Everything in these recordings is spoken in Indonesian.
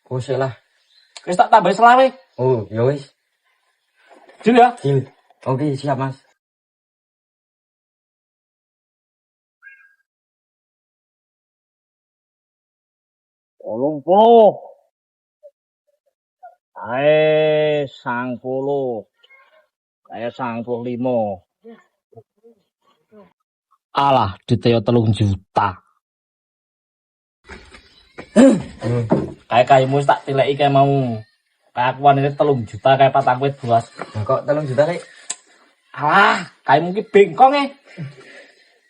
Kusik lah. Wis tak tambah selawe. Oh, ya wis. Deal ya. Deal. Oke, siap, Mas. Wolung puluh. Ae 90. Kayak 95. Alah, diteo 3 juta. Kayak kaimu tak tileki kayak mau. Kayak akuan ini 3 juta kayak patang wit buas. Nah, kok 3 juta, Lek? Alah, kaimu ki bengkong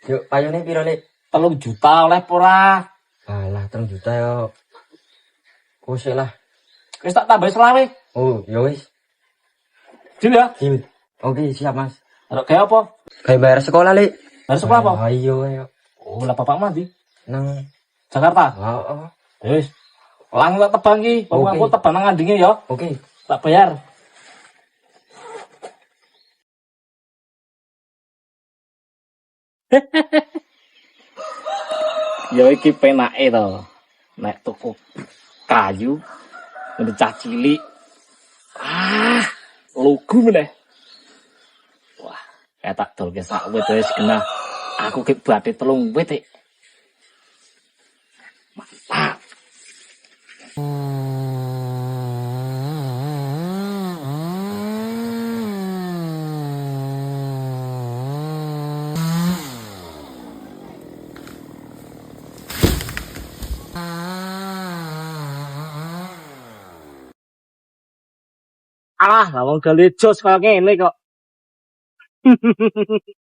Yuk, payune piro, Lek? 3 juta oleh pora. Alah, 3 juta yo. Kusik lah. Wis tak tambah selawe. Oh, ya wis. Deal ya. Deal. Oke, siap, Mas. Terus kayak apa? Kayak bayar sekolah, Lek. Bayar sekolah apa? Ayo, ayo. Oh, lah bapak mati. Nang Jakarta. oh. Wis. Lang tak tebang ki. Wong Oke. aku tebang nang ngandinge ya. Oke. Tak bayar. Ya iki penake to. Nek tuku kayu ngene cah cilik. Lugu meneh. Wah, kayak tak dolke sak wit wis genah. Aku ki badhe 3 wit. Mantap. Alah, wong gale jos kaya ngene kok.